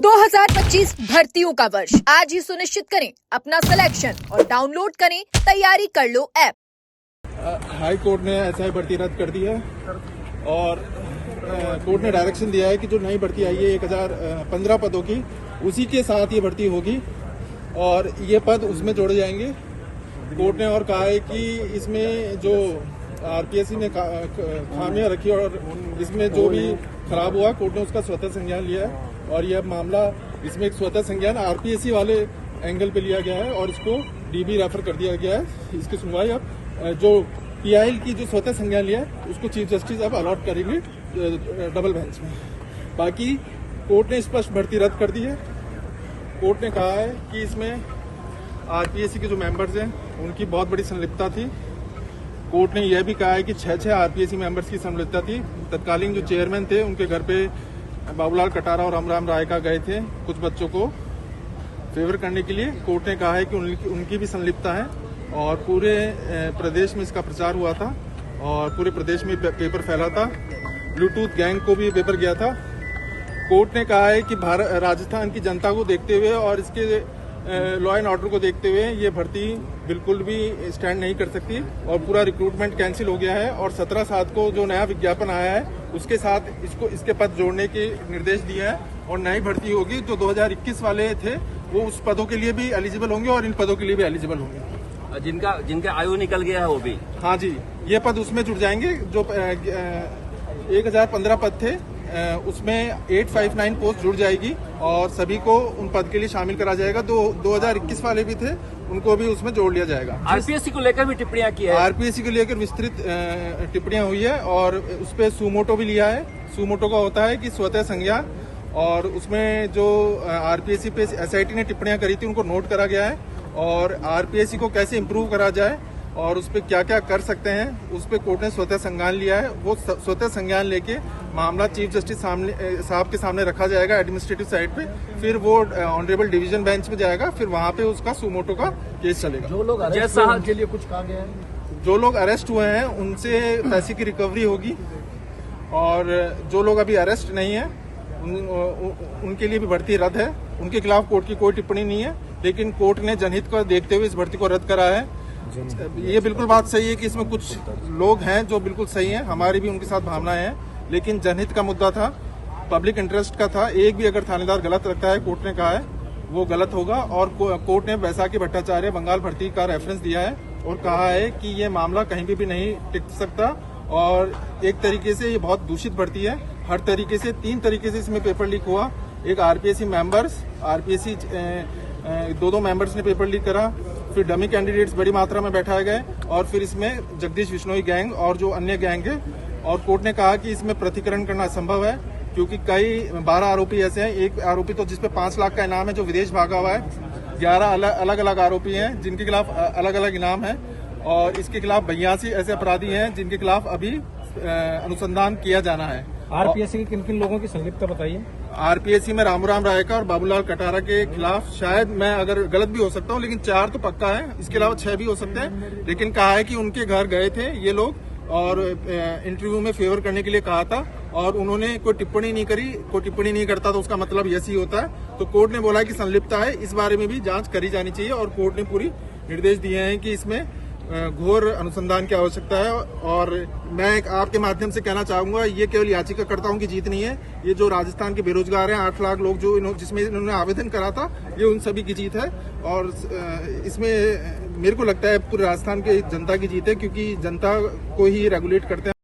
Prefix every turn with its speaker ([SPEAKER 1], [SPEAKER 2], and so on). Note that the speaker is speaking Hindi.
[SPEAKER 1] 2025 भर्तियों का वर्ष आज ही सुनिश्चित करें अपना सिलेक्शन और डाउनलोड करें तैयारी कर लो ऐप।
[SPEAKER 2] हाई कोर्ट ने एसआई भर्ती रद्द कर दी है और कोर्ट ने डायरेक्शन दिया है कि जो नई भर्ती आई है 1015 पदों की, उसी के साथ ये भर्ती होगी और ये पद उसमें जोड़े जाएंगे। कोर्ट ने और कहा है कि इसमें जो आरपीएससी ने खामियां रखी और इसमें जो भी खराब हुआ, कोर्ट ने उसका स्वतः संज्ञान लिया है और यह मामला इसमें एक स्वतः संज्ञान आरपीएससी वाले एंगल पे लिया गया है और इसको डीबी रेफर कर दिया गया है। इसकी सुनवाई अब जो पीआईएल की जो स्वतः संज्ञान लिया है उसको चीफ जस्टिस अब अलॉट करेंगे डबल बेंच में। बाकी कोर्ट ने स्पष्ट भर्ती रद्द कर दी है। कोर्ट ने कहा है कि इसमें आरपीएससी के जो मेंबर्स हैं उनकी बहुत बड़ी संलिप्तता थी। कोर्ट ने यह भी कहा है कि 6 आरपीएससी मेंबर्स की संलिप्तता थी। तत्कालीन जो चेयरमैन थे उनके घर पे बाबूलाल कटारा और रामराम राय का गए थे कुछ बच्चों को फेवर करने के लिए। कोर्ट ने कहा है कि उनकी भी संलिप्तता है और पूरे प्रदेश में इसका प्रचार हुआ था और पूरे प्रदेश में पेपर फैला था। ब्लूटूथ गैंग को भी पेपर गया था। कोर्ट ने कहा है कि राजस्थान की जनता को देखते हुए और इसके लॉ एंड ऑर्डर को देखते हुए ये भर्ती बिल्कुल भी स्टैंड नहीं कर सकती और पूरा रिक्रूटमेंट कैंसिल हो गया है और 17/7 को जो नया विज्ञापन आया है उसके साथ इसके पद जोड़ने के निर्देश दिए हैं और नई भर्ती होगी। जो 2021 वाले थे वो उस पदों के लिए भी एलिजिबल होंगे और इन पदों के लिए भी एलिजिबल होंगे।
[SPEAKER 3] जिनका आयु निकल गया है वो भी,
[SPEAKER 2] हाँ जी, ये पद उसमें जुड़ जाएंगे। जो 1015 पद थे उसमें 859 पोस्ट जुड़ जाएगी और सभी को उन पद के लिए शामिल करा जाएगा। 2021 वाले भी थे उनको भी उसमें जोड़ लिया जाएगा।
[SPEAKER 3] आरपीएससी को लेकर भी टिप्पणियां की है।
[SPEAKER 2] आरपीएससी को लेकर विस्तृत टिप्पणियां हुई है और उस पर सुमोटो भी लिया है। सुमोटो का होता है कि स्वतः संज्ञान, और उसमें जो आरपीएससी पे एसआईटी ने टिप्पणियां करी थी उनको नोट करा गया है और आरपीएससी को कैसे इम्प्रूव करा जाए और उस पर क्या क्या कर सकते हैं उस पर कोर्ट ने स्वतः संज्ञान लिया है। वो स्वतः संज्ञान लेके मामला चीफ जस्टिस साहब के सामने रखा जाएगा एडमिनिस्ट्रेटिव साइड पे, फिर वो ऑनरेबल डिवीजन बेंच में जाएगा, फिर वहां पे उसका सुमोटो का केस चलेगा।
[SPEAKER 4] जो लोग अरेस्ट हुए उनके लिए कुछ कहा गया है?
[SPEAKER 2] जो लोग अरेस्ट हुए हैं उनसे पैसे की रिकवरी होगी और जो लोग अभी अरेस्ट नहीं है उनके लिए भी भर्ती रद्द है। उनके खिलाफ कोर्ट की कोई टिप्पणी नहीं है, लेकिन कोर्ट ने जनहित को देखते हुए इस भर्ती को रद्द करा है। ये बिल्कुल बात सही है कि इसमें कुछ लोग हैं जो बिल्कुल सही हैं, हमारी भी उनके साथ भावनाएं हैं, लेकिन जनहित का मुद्दा था, पब्लिक इंटरेस्ट का था। एक भी अगर थानेदार गलत रखता है, कोर्ट ने कहा है वो गलत होगा। और कोर्ट ने बैसाखी भट्टाचार्य बंगाल भर्ती का रेफरेंस दिया है और कहा है कि ये मामला कहीं भी नहीं टिक सकता और एक तरीके से ये बहुत दूषित भर्ती है। हर तरीके से 3 तरीके से इसमें पेपर लीक हुआ। एक आरपीएससी मेंबर्स, आरपीएससी 2 मेंबर्स ने पेपर लीक करा, फिर डमी कैंडिडेट्स बड़ी मात्रा में बैठाए गए और फिर इसमें जगदीश बिश्नोई गैंग और जो अन्य गैंग है। और कोर्ट ने कहा कि इसमें प्रतिकरण करना असंभव है क्योंकि कई 12 आरोपी ऐसे हैं। एक आरोपी तो जिसपे 5 लाख का इनाम है जो विदेश भागा हुआ है। 11 अलग अलग आरोपी हैं जिनके खिलाफ अलग अलग इनाम है और इसके खिलाफ 82 ऐसे अपराधी हैं जिनके खिलाफ अभी अनुसंधान किया जाना है।
[SPEAKER 4] आरपीएससी के किन किन लोगों की संलिप्तता बताइए?
[SPEAKER 2] आरपीएससी में रामराम राय का और बाबूलाल कटारा के खिलाफ, शायद मैं अगर गलत भी हो सकता हूं, लेकिन 4 तो पक्का है, इसके अलावा 6 भी हो सकते हैं। लेकिन कहा है कि उनके घर गए थे ये लोग और इंटरव्यू में फेवर करने के लिए कहा था और उन्होंने कोई टिप्पणी नहीं करी। कोई टिप्पणी नहीं करता तो उसका मतलब यस ही होता है। तो कोर्ट ने बोला कि संलिप्तता है, इस बारे में भी जांच करी जानी चाहिए और कोर्ट ने पूरी निर्देश दिए हैं कि इसमें घोर अनुसंधान की आवश्यकता है। और मैं आपके माध्यम से कहना चाहूंगा, ये केवल याचिकाकर्ताओं की जीत नहीं है, ये जो राजस्थान के बेरोजगार हैं 8 लाख लोग जिसमें इन्होंने आवेदन करा था, ये उन सभी की जीत है। और इसमें मेरे को लगता है पूरे राजस्थान की जनता की जीत है क्योंकि जनता को ही रेगुलेट करते हैं।